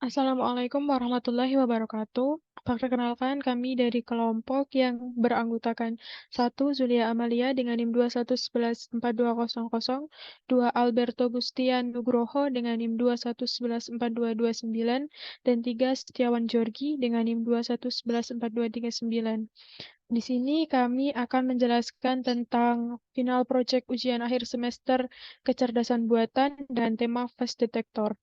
Assalamualaikum warahmatullahi wabarakatuh. Perkenalkan kami dari kelompok yang beranggotakan 1. Zulia Amalia dengan NIM 21114200, 2. Alberto Gustian Nugroho dengan NIM 21114229, dan 3. Setiawan Jorgi dengan NIM 21114239. Di sini kami akan menjelaskan tentang final project ujian akhir semester kecerdasan buatan dan tema Fast Detector.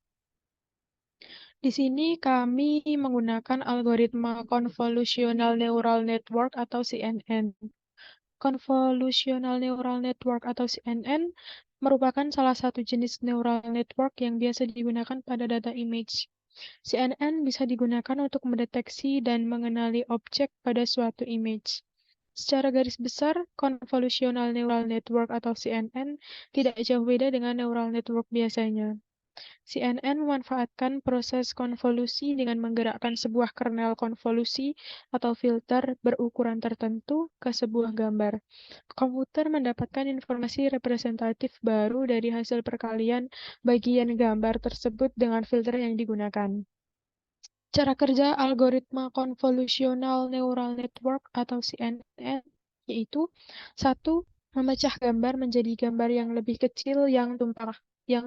Di sini kami menggunakan algoritma Convolutional Neural Network atau CNN. Convolutional Neural Network atau CNN merupakan salah satu jenis neural network yang biasa digunakan pada data image. CNN bisa digunakan untuk mendeteksi dan mengenali objek pada suatu image. Secara garis besar, Convolutional Neural Network atau CNN tidak jauh beda dengan neural network biasanya. CNN memanfaatkan proses konvolusi dengan menggerakkan sebuah kernel konvolusi atau filter berukuran tertentu ke sebuah gambar. Komputer mendapatkan informasi representatif baru dari hasil perkalian bagian gambar tersebut dengan filter yang digunakan. Cara kerja algoritma Convolutional Neural Network atau CNN yaitu 1. Memecah gambar menjadi gambar yang lebih kecil yang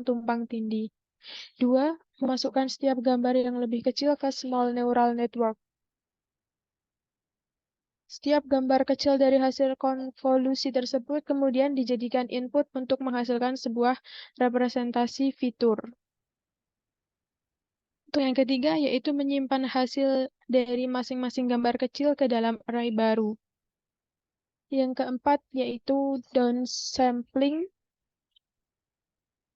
tumpang tindih. 2. Memasukkan setiap gambar yang lebih kecil ke small neural network. Setiap gambar kecil dari hasil konvolusi tersebut kemudian dijadikan input untuk menghasilkan sebuah representasi fitur. Untuk yang ketiga, yaitu menyimpan hasil dari masing-masing gambar kecil ke dalam array baru. Yang keempat, yaitu downsampling.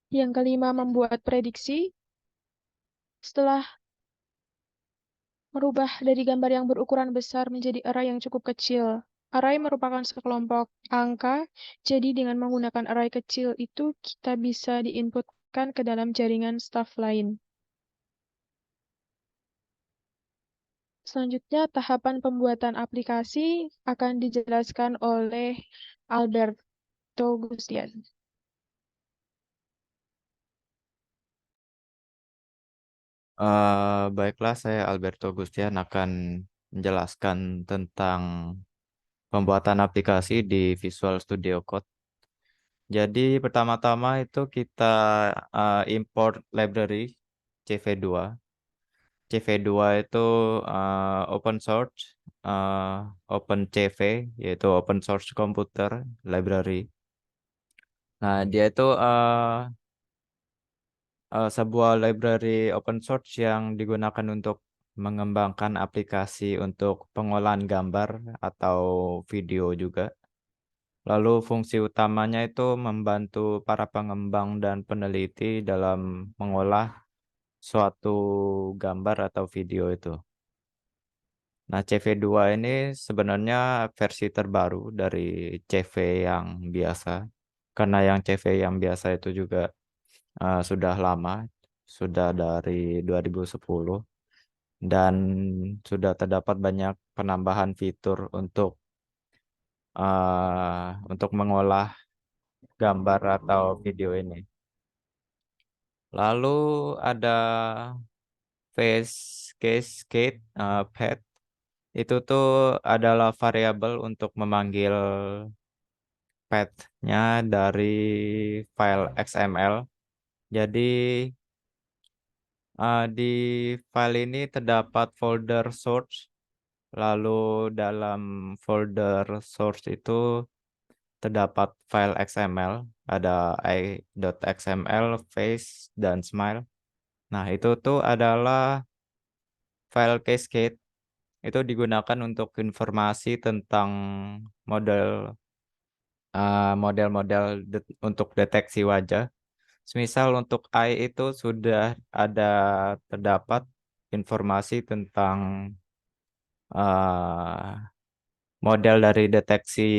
Yang kelima, membuat prediksi. Setelah merubah dari gambar yang berukuran besar menjadi array yang cukup kecil. Array merupakan sekelompok angka, jadi dengan menggunakan array kecil itu kita bisa diinputkan ke dalam jaringan staf lain. Selanjutnya, tahapan pembuatan aplikasi akan dijelaskan oleh Alberto Gustian. Baiklah, saya Alberto Gustian akan menjelaskan tentang pembuatan aplikasi di Visual Studio Code. Jadi pertama-tama itu kita import library CV2. CV2 itu open source, OpenCV, yaitu open source computer library. Nah, dia itu sebuah library open source yang digunakan untuk mengembangkan aplikasi untuk pengolahan gambar atau video juga. Lalu fungsi utamanya itu membantu para pengembang dan peneliti dalam mengolah suatu gambar atau video itu. Nah, CV2 ini sebenarnya versi terbaru dari CV yang biasa. Karena yang CV yang biasa itu juga sudah lama, sudah dari 2010 dan sudah terdapat banyak penambahan fitur untuk mengolah gambar atau video ini. Lalu ada face cascade path, itu tuh adalah variabel untuk memanggil path-nya dari file XML. Jadi di file ini terdapat folder source. Lalu dalam folder source itu terdapat file XML, ada i.xml, face, dan smile. Nah, itu tuh adalah file cascade. Itu digunakan untuk informasi tentang model model-model untuk deteksi wajah. Semisal untuk I itu sudah ada terdapat informasi tentang uh, model dari deteksi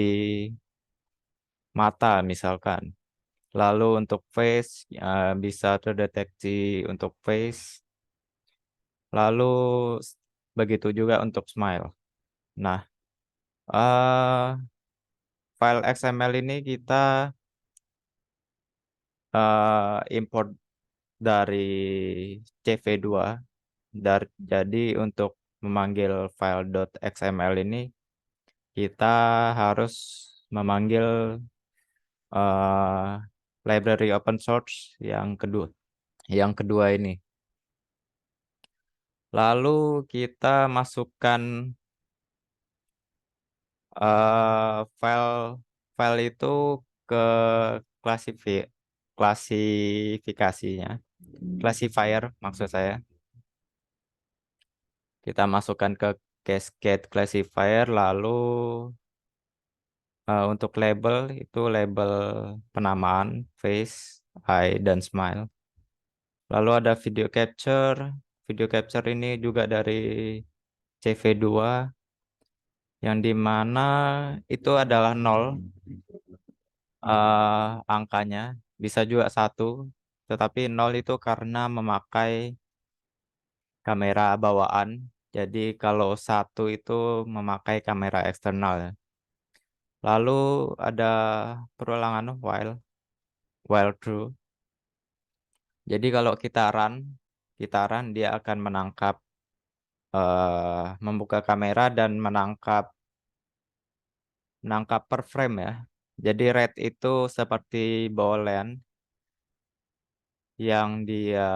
mata misalkan. Lalu untuk face bisa terdeteksi untuk face. Lalu begitu juga untuk smile. Nah, eh, file XML ini kita import dari CV2 Jadi untuk memanggil file .xml ini kita harus memanggil eh, library open source yang kedua ini. Lalu kita masukkan file file itu ke klasifikasinya, classifier maksud saya. Kita masukkan ke cascade classifier, lalu untuk label itu label penamaan face, eye, dan smile. Lalu ada video capture. Video capture ini juga dari CV2 yang dimana itu adalah 0 angkanya, bisa juga 1, tetapi 0 itu karena memakai kamera bawaan. Jadi kalau 1 itu memakai kamera eksternal ya. Lalu ada perulangan while true. Jadi kalau kita run dia akan membuka kamera dan menangkap per frame ya. Jadi red itu seperti boolean yang dia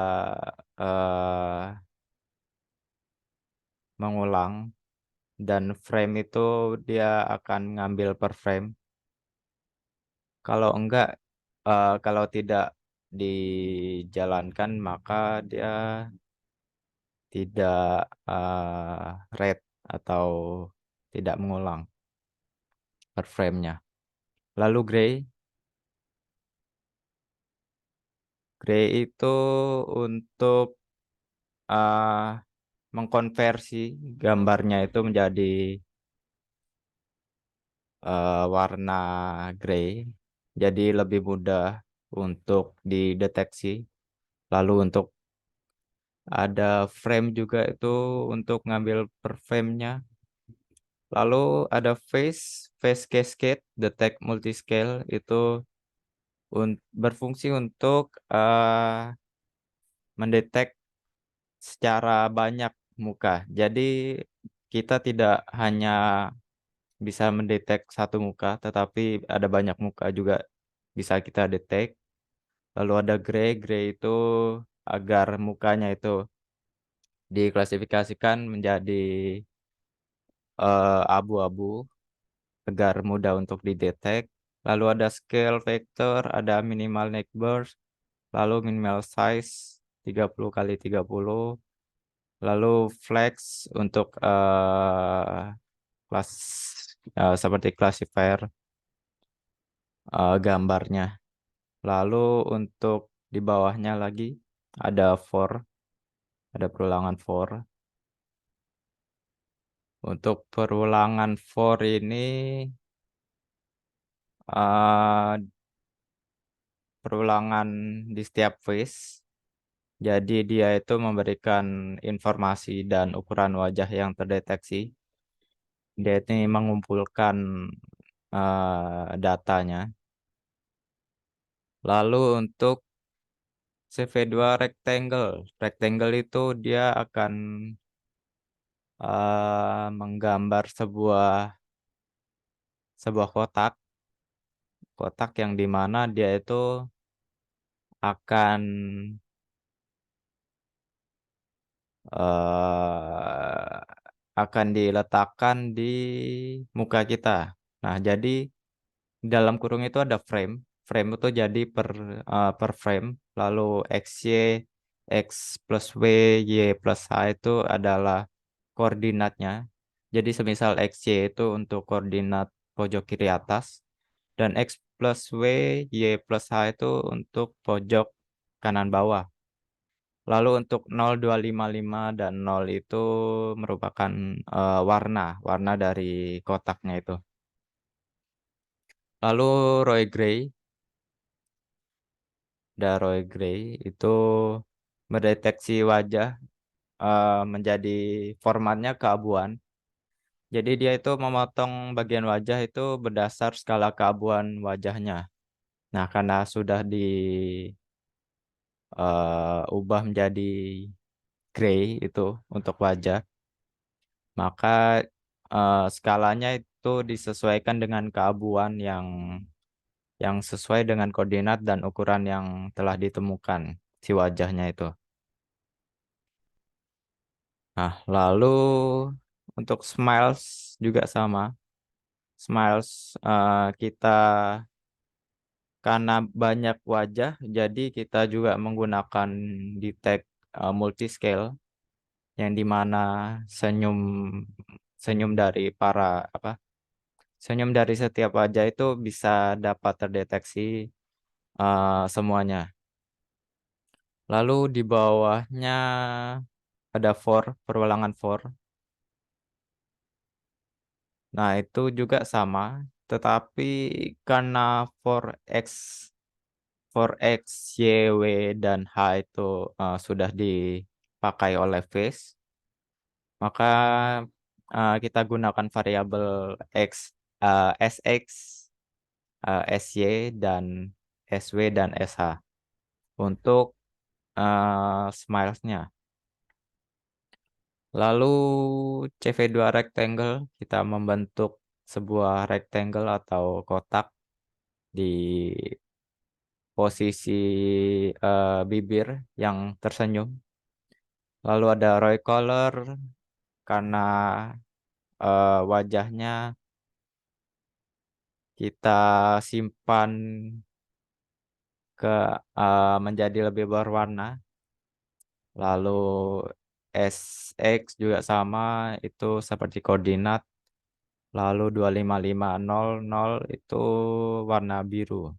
eh, mengulang, dan frame itu dia akan ngambil per frame. Kalau tidak dijalankan maka dia tidak read atau tidak mengulang per frame-nya. Lalu gray itu untuk mengkonversi gambarnya itu menjadi warna gray, jadi lebih mudah untuk dideteksi. Lalu untuk ada frame juga itu untuk ngambil per frame-nya. Lalu ada face cascade, detect multiscale itu berfungsi untuk mendetek secara banyak muka. Jadi kita tidak hanya bisa mendetek satu muka, tetapi ada banyak muka juga bisa kita detek. Lalu ada gray itu agar mukanya itu diklasifikasikan menjadi abu-abu agar mudah untuk didetek. Lalu ada scale vector, ada minimal neck burst, lalu minimal size 30 kali 30, lalu flex untuk kelas seperti classifier gambarnya. Lalu untuk di bawahnya lagi ada perulangan for. Untuk perulangan for ini eh, perulangan di setiap phase. Jadi dia itu memberikan informasi dan ukuran wajah yang terdeteksi. Dia ini mengumpulkan datanya. Lalu untuk CV2 rectangle itu dia akan menggambar sebuah kotak yang dimana dia itu akan eh, akan diletakkan di muka kita. Nah, jadi di dalam kurung itu ada frame. Frame itu jadi per frame. Lalu X plus W, Y plus H itu adalah koordinatnya. Jadi semisal XY itu untuk koordinat pojok kiri atas, dan X plus W, Y plus H itu untuk pojok kanan bawah. Lalu untuk 0255 dan 0 itu merupakan warna dari kotaknya itu. Lalu Roy Gray itu mendeteksi wajah menjadi formatnya keabuan. Jadi dia itu memotong bagian wajah itu berdasar skala keabuan wajahnya. Nah, karena sudah diubah menjadi gray itu untuk wajah, maka skalanya itu disesuaikan dengan keabuan yang sesuai dengan koordinat dan ukuran yang telah ditemukan si wajahnya itu. Nah, lalu untuk smiles juga sama. Smiles kita karena banyak wajah, jadi kita juga menggunakan detect multiscale yang dimana senyum senyum dari senyum dari setiap wajah itu bisa dapat terdeteksi semuanya. Lalu di bawahnya ada perulangan for. Nah, itu juga sama, tetapi karena x x, y, w, dan h itu sudah dipakai oleh face, maka kita gunakan variabel sx, sy, dan sw, dan sh untuk smilesnya. Lalu CV2 rectangle, kita membentuk sebuah rectangle atau kotak di posisi bibir yang tersenyum. Lalu ada Roy color karena wajahnya kita simpan ke menjadi lebih berwarna. Lalu SX juga sama, itu seperti koordinat. Lalu 25500 itu warna biru.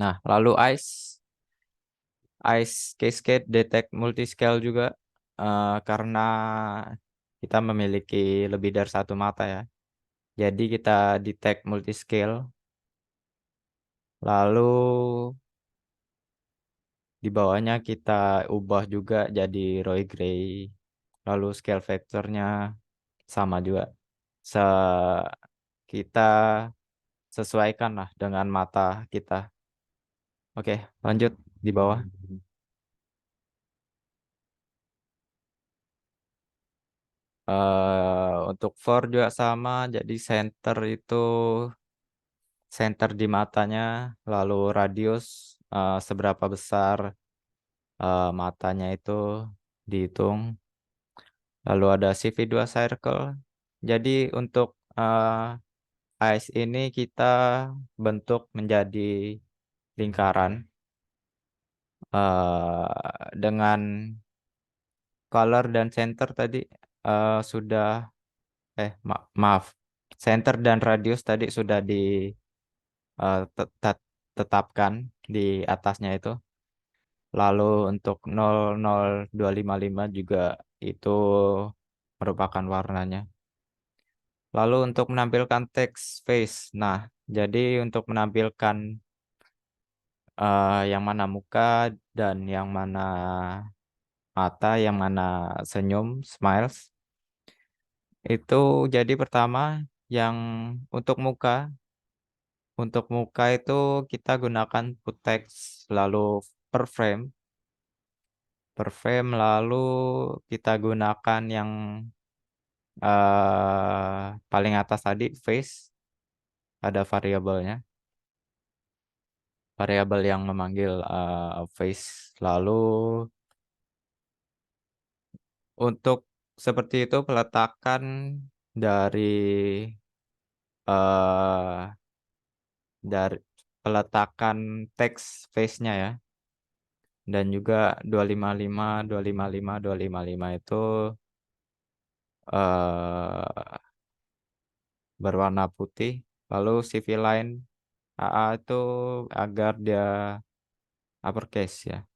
Nah, lalu ice cascade detect multiscale juga karena kita memiliki lebih dari satu mata ya. Jadi kita detect multiscale. Lalu di bawahnya kita ubah juga jadi Roy Gray. Lalu scale vektornya sama juga. Se kita sesuaikan lah dengan mata kita. Oke, lanjut di bawah. Untuk for juga sama, jadi center di matanya, lalu radius seberapa besar matanya itu dihitung. Lalu ada CV2 circle. Jadi untuk ice ini kita bentuk menjadi lingkaran dengan color dan center tadi sudah maaf, center dan radius tadi sudah ditetapkan di atasnya itu. Lalu untuk 00255 juga itu merupakan warnanya. Lalu untuk menampilkan teks face. Nah, jadi untuk menampilkan yang mana muka dan yang mana mata, yang mana senyum, smiles. Itu jadi pertama yang untuk muka itu kita gunakan put text lalu per frame. Per frame lalu kita gunakan yang paling atas tadi face, ada variabel yang memanggil face. Lalu untuk seperti itu peletakan dari eh dari peletakan teks face-nya ya. Dan juga 255 itu eh berwarna putih. Lalu CV line AA itu agar dia uppercase ya.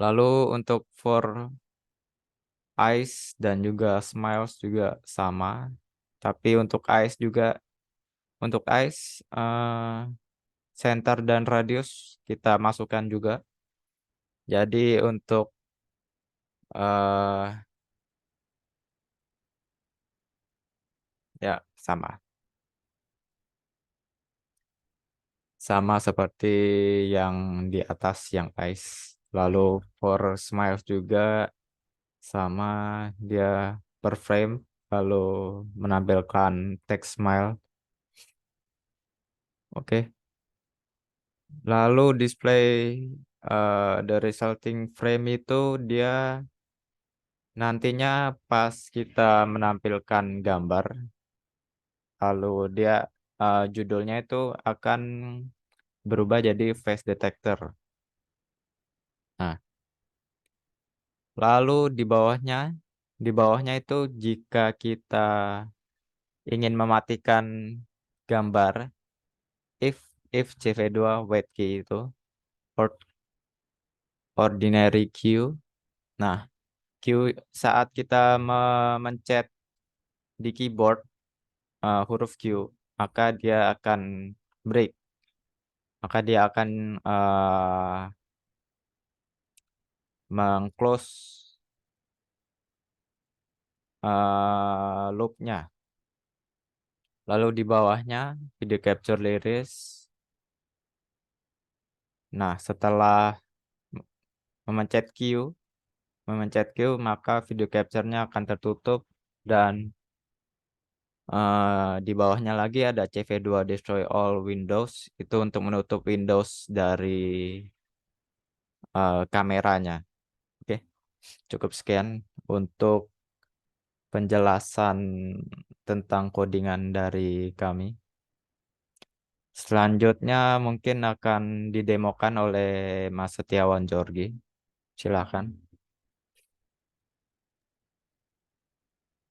Lalu untuk for eyes dan juga smiles juga sama. Tapi untuk eyes center dan radius kita masukkan juga. Jadi untuk eh ya sama. Sama seperti yang di atas yang eyes. Lalu for smiles juga sama, dia per frame lalu menampilkan teks smile. Oke. Lalu display the resulting frame itu dia nantinya pas kita menampilkan gambar, lalu dia judulnya itu akan berubah jadi face detector. Nah, lalu di bawahnya itu jika kita ingin mematikan gambar, if CV2 wait key itu or- ordinary queue. Nah, queue saat kita mencet di keyboard huruf Q, maka dia akan break, maka dia akan meng-close loop-nya. Lalu di bawahnya video capture lyrics. Nah, setelah memencet Q, maka video capture-nya akan tertutup dan di bawahnya lagi ada CV2 destroy all Windows, itu untuk menutup Windows dari kameranya. Oke, cukup sekian untuk penjelasan tentang codingan dari kami. Selanjutnya mungkin akan didemokan oleh Mas Setiawan Jorgi. Silakan.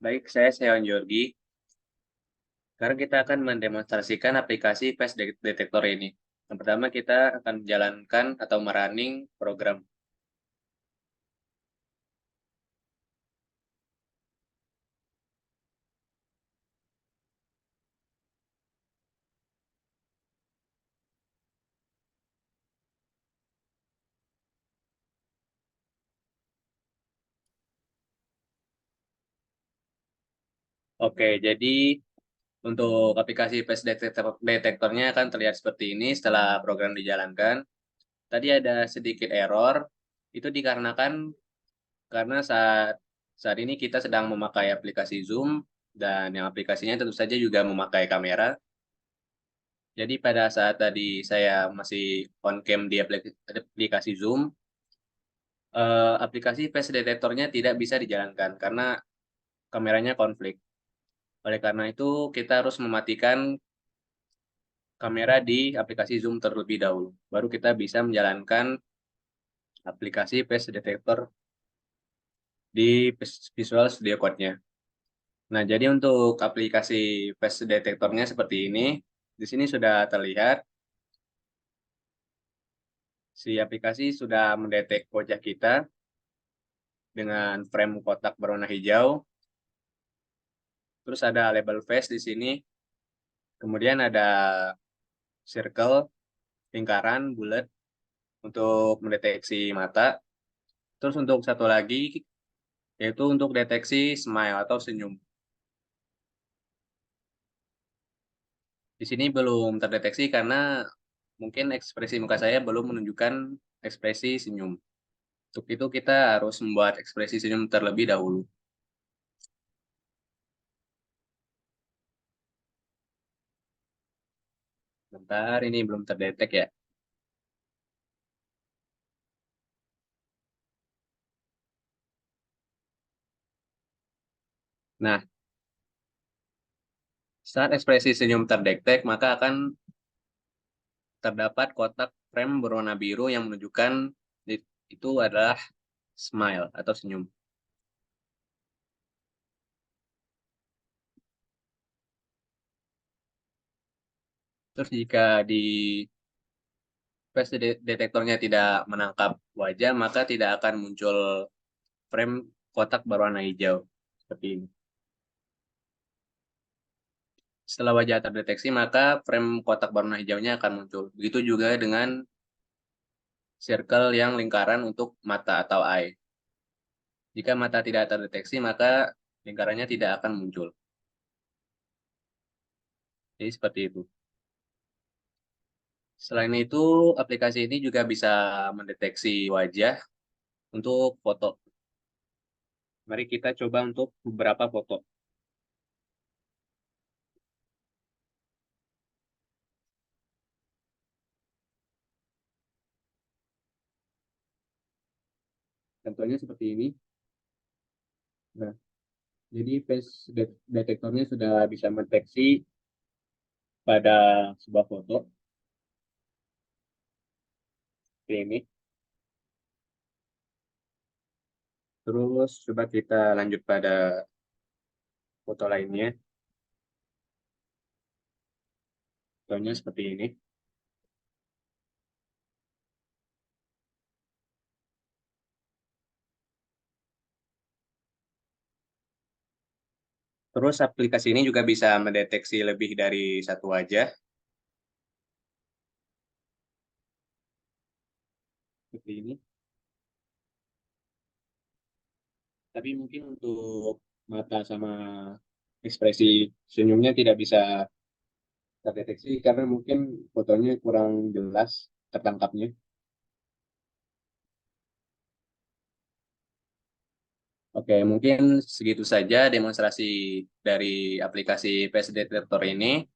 Baik, saya Seon Jorgi. Sekarang kita akan mendemonstrasikan aplikasi face detector ini. Yang pertama kita akan menjalankan atau merunning program. Oke, jadi untuk aplikasi face detektornya akan terlihat seperti ini setelah program dijalankan. Tadi ada sedikit error, itu dikarenakan karena saat ini kita sedang memakai aplikasi Zoom dan yang aplikasinya tentu saja juga memakai kamera. Jadi pada saat tadi saya masih on cam di aplikasi Zoom, aplikasi face detektornya tidak bisa dijalankan karena kameranya konflik. Oleh karena itu, kita harus mematikan kamera di aplikasi Zoom terlebih dahulu. Baru kita bisa menjalankan aplikasi face detector di Visual Studio Code-nya. Nah, jadi untuk aplikasi face detectornya seperti ini. Di sini sudah terlihat si aplikasi sudah mendetek wajah kita dengan frame kotak berwarna hijau. Terus ada label face di sini. Kemudian ada circle, lingkaran, bulat untuk mendeteksi mata. Terus untuk satu lagi yaitu untuk deteksi smile atau senyum. Di sini belum terdeteksi karena mungkin ekspresi muka saya belum menunjukkan ekspresi senyum. Untuk itu kita harus membuat ekspresi senyum terlebih dahulu. Bentar, ini belum terdetek ya. Nah, saat ekspresi senyum terdetek, maka akan terdapat kotak frame berwarna biru yang menunjukkan itu adalah smile atau senyum. Terus jika di face detektornya tidak menangkap wajah, maka tidak akan muncul frame kotak berwarna hijau. Seperti ini. Setelah wajah terdeteksi, maka frame kotak berwarna hijaunya akan muncul. Begitu juga dengan circle yang lingkaran untuk mata atau eye. Jika mata tidak terdeteksi, maka lingkarannya tidak akan muncul. Jadi seperti itu. Selain itu, aplikasi ini juga bisa mendeteksi wajah untuk foto. Mari kita coba untuk beberapa foto. Contohnya seperti ini. Nah, jadi face detektornya sudah bisa mendeteksi pada sebuah foto seperti ini. Terus coba kita lanjut pada foto lainnya. Contohnya seperti ini. Terus aplikasi ini juga bisa mendeteksi lebih dari satu wajah. Seperti ini. Tapi mungkin untuk mata sama ekspresi senyumnya tidak bisa terdeteksi karena mungkin fotonya kurang jelas tertangkapnya. Oke, mungkin segitu saja demonstrasi dari aplikasi Face Detector ini.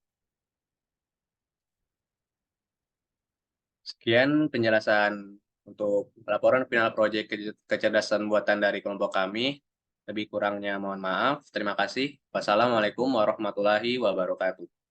Sekian penjelasan untuk laporan final proyek kecerdasan buatan dari kelompok kami. Lebih kurangnya mohon maaf. Terima kasih. Wassalamualaikum warahmatullahi wabarakatuh.